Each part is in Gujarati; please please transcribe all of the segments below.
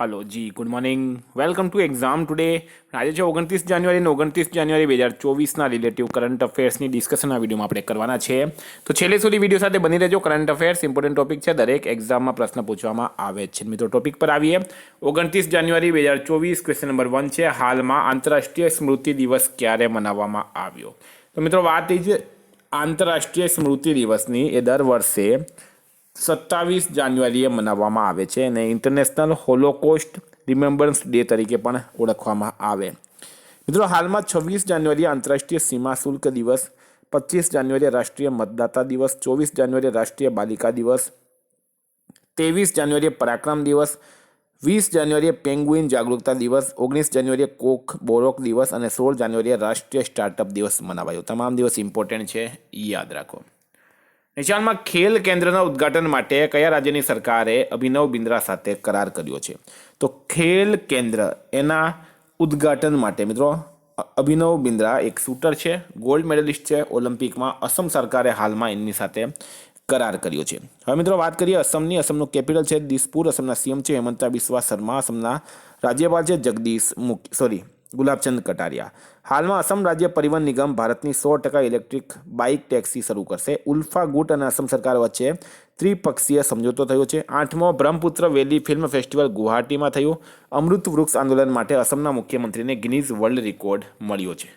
Hello ji good morning welcome to exam today આજે છે 29 જાન્યુઆરી અને 29 જાન્યુઆરી 2024ના રિલેટિવ કરંટ અફેર્સની ડિસ્કશન આ વિડીયોમાં આપણે કરવાના છે તો છેલ્લે સુધી વિડીયો સાથે બની રહેજો કરંટ અફેર્સ ઇમ્પોર્ટન્ટ ટોપિક છે દરેક એક્ઝામમાં પ્રશ્ન પૂછવામાં આવે છે મિત્રો ટોપિક પર આવીએ 29 જાન્યુઆરી 2024 ક્વેશ્ચન નંબર 1 છે હાલમાં આંતરરાષ્ટ્રીય સ્મૃતિ દિવસ ક્યારે મનાવવામાં આવ્યો તો મિત્રો વાત એ છે આંતરરાષ્ટ્રીય સ્મૃતિ દિવસની એ દર વર્ષે 27 જાન્યુઆરીએ મનાવવામાં આવે છે અને ઇન્ટરનેશનલ હોલોકોસ્ટ રિમેમ્બરન્સ ડે તરીકે પણ ઓળખવામાં આવે મિત્રો હાલમાં 26 જાન્યુઆરીએ આંતરરાષ્ટ્રીય સીમા શુલ્ક દિવસ 25 જાન્યુઆરીએ રાષ્ટ્રીય મતદાતા દિવસ 24 જાન્યુઆરીએ રાષ્ટ્રીય બાલિકા દિવસ 23 જાન્યુઆરીએ પરાક્રમ દિવસ 20 જાન્યુઆરીએ પેંગ્વિન જાગૃતતા દિવસ 19 જાન્યુઆરીએ કોક બોરોક દિવસ અને 16 જાન્યુઆરીએ રાષ્ટ્રીય સ્ટાર્ટઅપ દિવસ મનાવાયો તમામ દિવસ ઇમ્પોર્ટન્ટ છે યાદ રાખો નિશાનમાં ખેલ કેન્દ્રના ઉદ્ઘાટન માટે કયા રાજ્યની સરકારે અભિનવ બિંદ્રા સાથે કરાર કર્યો છે તો ખેલ કેન્દ્ર એના ઉદ્ઘાટન માટે મિત્રો અભિનવ બિંદ્રા એક શૂટર છે ગોલ્ડ મેડલિસ્ટ છે ઓલિમ્પિકમાં અસમ સરકારે હાલમાં એમની સાથે કરાર કર્યો છે હવે મિત્રો વાત કરીએ અસમની અસમનું કેપિટલ છે દિસપુર અસમના સીએમ છે હેમંતા બિસ્વા શર્મા અસમના રાજ્યપાલ છે ગુલાબચંદ કટારિયા હાલમાં અસમ રાજ્ય પરિવહન નિગમ ભારતની 100% ઇલેક્ટ્રિક બાઇક ટેક્સી શરૂ કરશે ઉલ્ફા ગુટ અને અસમ સરકાર વચ્ચે ત્રિપક્ષીય સમજૂતો થયો છે 8મો બ્રહ્મપુત્ર વેલી ફિલ્મ ફેસ્ટિવલ ગુવાહાટીમાં થયું અમૃત વૃક્ષ આંદોલન માટે અસમના મુખ્યમંત્રીને ગિનીઝ વર્લ્ડ રેકોર્ડ મળ્યો છે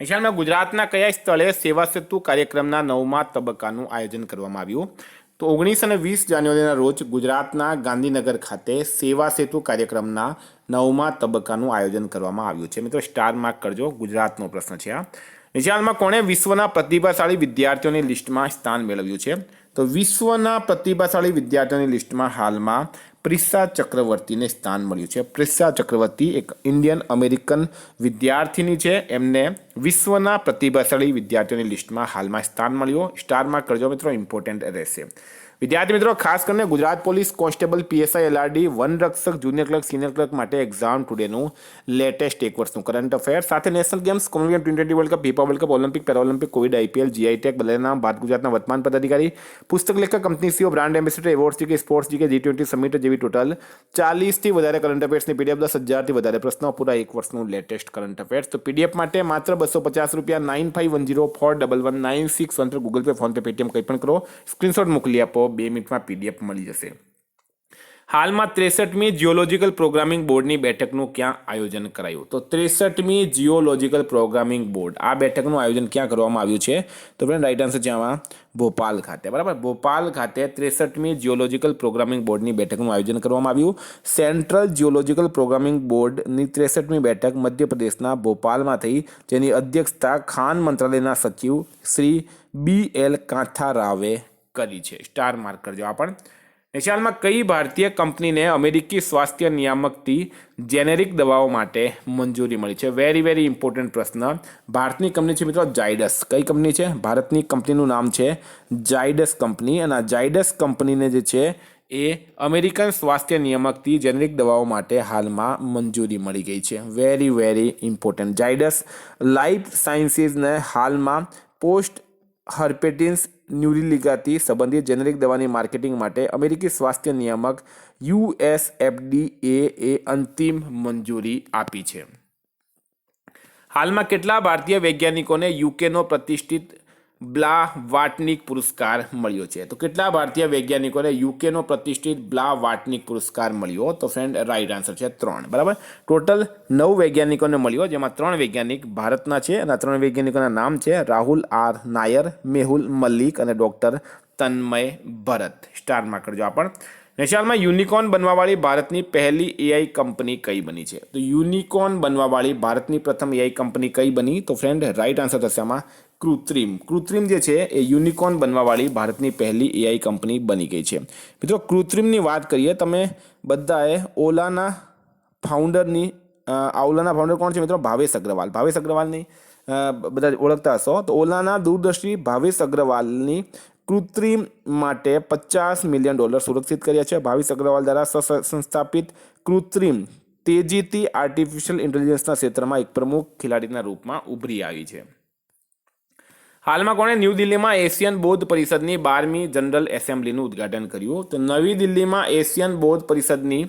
નિશાનમાં ગુજરાતના કયા સ્થળે સેવા સેતુ કાર્યક્રમના 9મા તબક્કાનું આયોજન કરવામાં આવ્યું તો 19 અને 20 જાન્યુઆરીના રોજ ગુજરાતના ગાંધીનગર ખાતે સેવા સેતુ કાર્યક્રમના 9મા તબક્કાનું આયોજન કરવામાં આવ્યું છે મિત્રો સ્ટાર માર્ક કરજો ગુજરાતનો પ્રશ્ન છે આ નિશાનમાં કોણે વિશ્વના પ્રતિભાશાળી વિદ્યાર્થીઓની લિસ્ટમાં સ્થાન મેળવ્યું છે તો વિશ્વના પ્રતિભાશાળી વિદ્યાર્થીઓની લિસ્ટમાં હાલમાં પ્રિસ્સા ચક્રવર્તીને સ્થાન મળ્યું છે પ્રિસ્સા ચક્રવર્તી એક ઇન્ડિયન અમેરિકન વિદ્યાર્થીની છે એમને વિશ્વના પ્રતિભાશાળી વિદ્યાર્થીઓની લિસ્ટમાં હાલમાં સ્થાન મળ્યું સ્ટાર માર્ક કરજો મિત્રો ઇમ્પોર્ટન્ટ રહેશે વિદ્યાર્થી મિત્રો ખાસ કરીને Gujarat police constable PSI LRD વનરક્ષક જુનિયર ક્લર્ક સિનિયર ક્લર્ક માટે એક્ઝામ ટુડેનું લેટેસ્ટ એક વર્ષનું કરંટ અફેર સાથે national games commonwealth T20 world cup FIFA world cup Olympic para olympic covid IPL GI tech બદલેના ભારત ગુજરાતના વર્તમાન પદાધિકારી પુસ્તક લેખક company CEO brand ambassador awards GK sports GK G20 summit જેવી ટોટલ 40થી વધારે કરંટ અફેર્સની પીડીએફ 10,000થી વધારે પ્રશ્નો પૂરા એક વર્ષનું લેટેસ્ટ કરંટ અફેર્સ તો પીડીએફ માટે માત્ર ₹250 9510411961 પર Google pay phone pay Paytm કંઈ પણ કરો સ્ક્રીનશોટ મોકલી આપો 2 મિનિટમાં પીડીએફ મળી જશે હાલમાં 63મી જીઓલોજીકલ પ્રોગ્રામિંગ બોર્ડની બેઠકનું ક્યાં આયોજન કરાયું તો 63મી જીઓલોજીકલ પ્રોગ્રામિંગ બોર્ડ આ બેઠકનું આયોજન ક્યાં કરવામાં આવ્યું છે તો ફ્રેન્ડ રાઈટ આન્સર છે આમાં ભોપાલ ખાતે બરાબર ભોપાલ ખાતે 63મી જીઓલોજીકલ પ્રોગ્રામિંગ બોર્ડની બેઠકનું આયોજન કરવામાં આવ્યું સેન્ટ્રલ જીઓલોજીકલ પ્રોગ્રામિંગ બોર્ડની 63મી બેઠક મધ્યપ્રદેશના ભોપાલમાં થઈ જેની અધ્યક્ષતા ખાન મંત્રાલયના સચિવ શ્રી BL કાંથા રાવે કરી છે સ્ટાર માર્ક કરજો આ પણ નિશાનમાં કઈ ભારતીય કંપનીને અમેરિકી સ્વાસ્થ્ય નિયામકથી જેનેરિક દવાઓ માટે મંજૂરી મળી છે વેરી ઇમ્પોર્ટન્ટ પ્રશ્ન ભારતની કંપની છે મિત્રો ઝાયડસ કઈ કંપની છે ભારતની કંપનીનું નામ છે ઝાયડસ કંપની અને આ ઝાયડસ કંપનીને જે છે એ અમેરિકન સ્વાસ્થ્ય નિયામકથી જેનેરિક દવાઓ માટે હાલમાં મંજૂરી મળી ગઈ છે વેરી ઇમ્પોર્ટન્ટ ઝાયડસ લાઈફ સાયન્સીસને હાલમાં પોસ્ટ હર્પેટિન્સ ન્યુરીલિગાથી સંબંધિત જેનેરિક દવાની માર્કેટિંગ માટે અમેરિકી સ્વાસ્થ્ય નિયામક USFDA એ અંતિમ મંજૂરી આપી છે હાલમાં કેટલા ભારતીય વૈજ્ઞાનિકોને યુકેનો પ્રતિષ્ઠિત બ્લાવાટનિક પુરસ્કાર મળ્યો છે તો કેટલા ભારતીય વૈજ્ઞાનિકોને યુકેનો પ્રતિષ્ઠિત બ્લાવાટનિક પુરસ્કાર મળ્યો તો ફ્રેન્ડ રાઈટ આન્સર છે 3 બરાબર ટોટલ 9 વૈજ્ઞાનિકોને મળ્યો જેમાં 3 વૈજ્ઞાનિક ભારતના છે અને 3 વૈજ્ઞાનિકોના નામ છે રાહુલ R નાયર મેહુલ મલ્લિક અને ડોક્ટર તન્મય ભરત સ્ટાર માર્ક કરજો આ પણ નેશનલમાં યુનિકોર્ન બનવાવાળી ભારતની પહેલી AI કંપની કઈ બની છે તો યુનિકોર્ન બનવાવાળી ભારતની પ્રથમ AI કંપની કઈ બની તો ફ્રેન્ડ રાઈટ આન્સર થશે આમાં કૃત્રિમ જે છે એ યુનિકોર્ન બનવાવાળી ભારતની પહેલી AI કંપની બની ગઈ છે મિત્રો કૃત્રિમની વાત કરીએ તમે બધાએ ઓલાના ફાઉન્ડર કોણ છે મિત્રો ભાવેશ અગ્રવાલની બધા ઓળખતા હશો તો ઓલાના દૂરદર્શી ભાવેશ અગ્રવાલની કૃત્રિમ માટે $50 મિલિયન સુરક્ષિત કર્યા છે ભાવેશ અગ્રવાલ દ્વારા સંસ્થાપિત કૃત્રિમ તેજીથી આર્ટિફિશિયલ ઇન્ટેલિજન્સના ક્ષેત્રમાં એક પ્રમુખ ખેલાડીના રૂપમાં ઉભરી આવી છે હાલમાં કોણે ન્યૂ દિલ્હીમાં એશિયન બૌદ્ધ પરિષદની 12મી જનરલ એસેમ્બલીનું ઉદ્ઘાટન કર્યું? તો નવી દિલ્હીમાં એશિયન બૌદ્ધ પરિષદની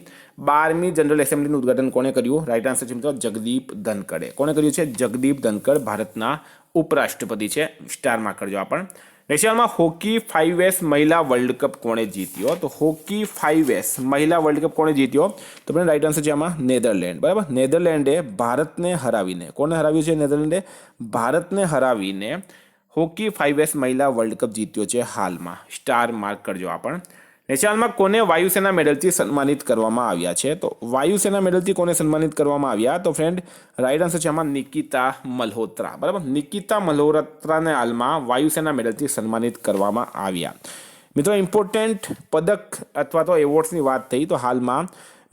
12મી જનરલ એસેમ્બલીનું ઉદ્ઘાટન કોણે કર્યું? રાઈટ આન્સર છે મિત્રો જગદીપ ધનખડે. કોણે કર્યું છે? જગદીપ ધનખડ ભારતના ઉપરાષ્ટ્રપતિ છે. સ્ટારમાં કરજો આ પણ. રશિયામાં હોકી 5S મહિલા વર્લ્ડ કપ કોણે જીત્યો? તો હોકી 5S મહિલા વર્લ્ડ કપ કોણે જીત્યો? તો પણ રાઈટ આન્સર છે આમાં નેધરલેન્ડ. બરાબર, નેધરલેન્ડે ભારતને હરાવીને, કોને હરાવ્યું છે? નેધરલેન્ડે ભારતને હરાવીને હોકી 5S મહિલા વર્લ્ડ કપ જીત્યો છે હાલમાં. સ્ટાર માર્ક કરજો આ પણ. નેશનલમાં કોને વાયુસેના મેડલથી સન્માનિત કરવામાં આવ્યા છે? તો વાયુસેના મેડલથી કોને સન્માનિત કરવામાં આવ્યા? તો ફ્રેન્ડ રાઈટ આન્સર છે આમાં નિકિતા મલ્હોત્રા. બરાબર, નિકિતા મલ્હોત્રાને હાલમાં વાયુસેના મેડલથી સન્માનિત કરવામાં આવ્યા. મિત્રો ઇમ્પોર્ટન્ટ પદક અથવા તો એવોર્ડ્સની વાત થઈ તો હાલમાં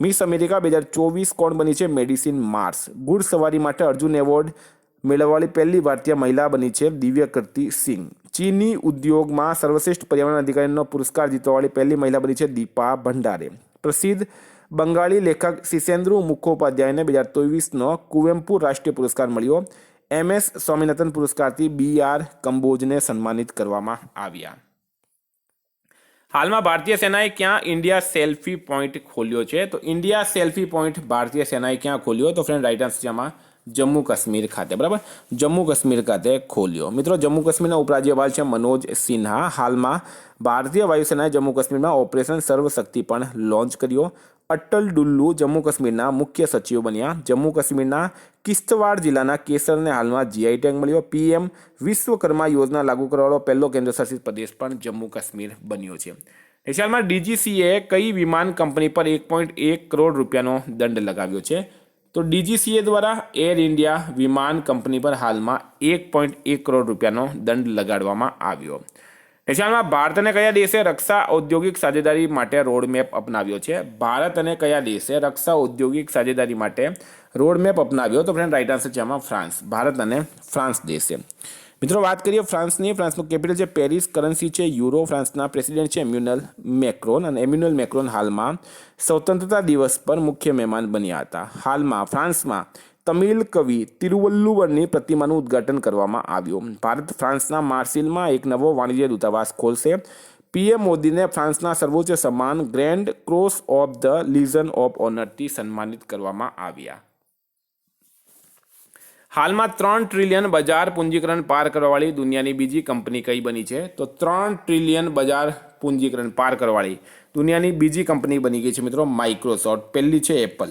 મિસ અમેરિકા 2024 કોણ બની છે? Medicine Mars. ગુડ સવારી માટે અર્જુન એવોર્ડ મેળવવાળી પહેલી ભારતીય મહિલા બની છે દિવ્યકીર્તિ સિંહ. ચીની ઉદ્યોગમાં સર્વશ્રેષ્ઠ પર્યાવરણ અધિકારીનો પુરસ્કાર જીતવાવાળી પહેલી મહિલા બની છે દીપા ભંડારે. પ્રસિદ્ધ બંગાળી લેખક શિશેન્દ્રુ મુખોપાધ્યાયને 2023નો કુવેમ્પુ રાષ્ટ્રીય પુરસ્કાર મળ્યો. MS સ્વામિનાથન પુરસ્કારથી BR કંબોજને સન્માનિત કરવામાં આવ્યા. હાલમાં ભારતીય સેનાએ ક્યાં ઇન્ડિયા સેલ્ફી પોઈન્ટ ખોલ્યો છે? તો ઇન્ડિયા સેલ્ફી પોઈન્ટ ભારતીય સેનાએ ક્યાં ખોલ્યો? તો ફ્રેન્ડ રાઈટ આન્સર છે આમાં જમ્મુ કાશ્મીર ખાતે. બરાબર, જમ્મુ કાશ્મીર ખાતે ખોલ્યો. મિત્રો જમ્મુ કાશ્મીરના ઉપરાજ્યપાલ છે મનોજ સિન્હા. હાલમાં ભારતીય વાયુસેનાએ જમ્મુ કાશ્મીરમાં ઓપરેશન સર્વશક્તિ પણ લોન્ચ કર્યો. અટલ ડુલ્લુ જમ્મુ કાશ્મીરના મુખ્ય સચિવ બન્યા. જમ્મુ કાશ્મીરના કિશ્તવાડ જિલ્લાના કેસરને હાલમાં GI ટેગ મળ્યો. PM વિશ્વકર્મા યોજના લાગુ કરવાવાળો પહેલો કેન્દ્રશાસિત પ્રદેશ પણ જમ્મુ કાશ્મીર બન્યો છે. એશિયામાં DGCA કઈ વિમાન કંપની પર 1.1 કરોડ રૂપિયાનો દંડ લગાવ્યો છે? તો DGCA દ્વારા એર ઇન્ડિયા વિમાન કંપની પર હાલમાં 1.1 કરોડ રૂપિયાનો દંડ લગાડવામાં આવ્યો. એશિયામાં ભારત અને કયા દેશે રક્ષા ઔદ્યોગિક સાझेदारी માટે રોડમેપ અપનાવ્યો છે? ભારત અને કયા દેશે રક્ષા ઔદ્યોગિક સાझेदारी માટે રોડમેપ અપનાવ્યો? તો ફ્રેન્ડ રાઈટ આન્સર છે આમાં ફ્રાન્સ. ભારત અને ફ્રાન્સ દેશે. મિત્રો વાત કરીએ ફ્રાન્સની. ફ્રાન્સનું કેપિટલ છે પેરિસ. કરન્સી છે યુરો. ફ્રાન્સના પ્રેસિડેન્ટ છે એમ્યુનલ મેક્રોન. અને એમ્યુનલ મેક્રોન હાલમાં સ્વતંત્રતા દિવસ પર મુખ્ય મહેમાન બન્યા હતા. હાલમાં ફ્રાન્સમાં તમિલ કવિ તિરુવલ્લુવરની પ્રતિમાનું ઉદ્ઘાટન કરવામાં આવ્યું. ભારત ફ્રાન્સના માર્સિલમાં એક નવો વાણિજ્ય દૂતાવાસ ખોલશે. PM મોદીને ફ્રાન્સના સર્વોચ્ચ સન્માન grand cross of the legion of ઓનરથી સન્માનિત કરવામાં આવ્યા. હાલમાં 3 ટ્રિલિયન બજાર પૂંજીકરણ પાર કરવાવાળી દુનિયાની બીજી કંપની કઈ બની છે? તો 3 ટ્રિલિયન બજાર પૂંજીકરણ પાર કરવાવાળી દુનિયાની બીજી કંપની બની ગઈ છે મિત્રો માઇક્રોસોફ્ટ. પહેલી છે એપલ,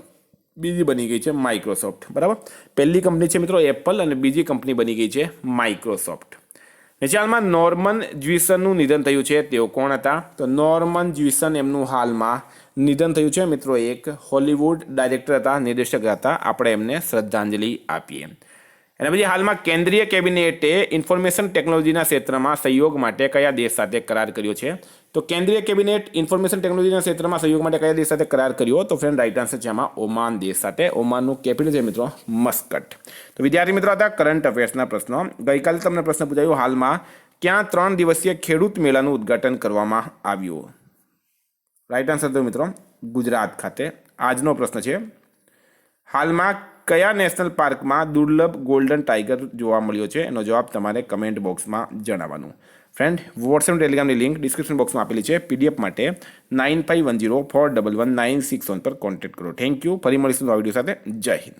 બીજી બની ગઈ છે માઇક્રોસોફ્ટ. બરાબર, પહેલી કંપની છે મિત્રો એપલ અને બીજી કંપની બની ગઈ છે માઇક્રોસોફ્ટ. નીચે હાલમાં નોર્મન જ્યુસનનું નિધન થયું છે. તેઓ કોણ હતા? તો નોર્મન જ્યુસન એમનું હાલમાં નિધન થયું છે મિત્રો. એક હોલિવૂડ ડાયરેક્ટર હતા, નિર્દેશક હતા. આપણે એમને શ્રદ્ધાંજલિ આપીએ. એના પછી હાલમાં કેન્દ્રીય કેબિનેટે ઇન્ફોર્મેશન ટેકનોલોજીના ક્ષેત્રમાં સહયોગ માટે કયા દેશ સાથે કરાર કર્યો છે? તો કેન્દ્રીય કેબિનેટ ઇન્ફોર્મેશન ટેકનોલોજીના ક્ષેત્રમાં સહયોગ માટે કયા દેશ સાથે કરાર કર્યો? તો ફ્રેન્ડ રાઈટ આન્સર છે આમાં ઓમાન દેશ સાથે. ઓમાનનું કેપિટલ છે મિત્રો મસ્કટ. તો વિદ્યાર્થી મિત્રો હતા કરંટ અફેર્સના પ્રશ્નો. ગઈકાલે તમને પ્રશ્ન પૂછાયો હાલમાં ક્યાં 3 દિવસીય ખેડૂત મેળાનું ઉદ્ઘાટન કરવામાં આવ્યું? રાઈટ આન્સર તો મિત્રો ગુજરાત ખાતે. આજનો પ્રશ્ન છે હાલમાં કયા નેશનલ પાર્કમાં દુર્લભ ગોલ્ડન ટાઈગર જોવા મળ્યો છે? એનો જવાબ તમારે કમેન્ટ બોક્સમાં જણાવવાનું. ફ્રેન્ડ વોટ્સએપ ટેલિગ્રામની લિંક ડિસ્ક્રિપ્શન બોક્સમાં આપેલી છે. PDF માટે 9510411961 પર કોન્ટેક્ટ કરો. Thank you. ફરી મળીશું આ વિડીયો સાથે. જય હિન્દ.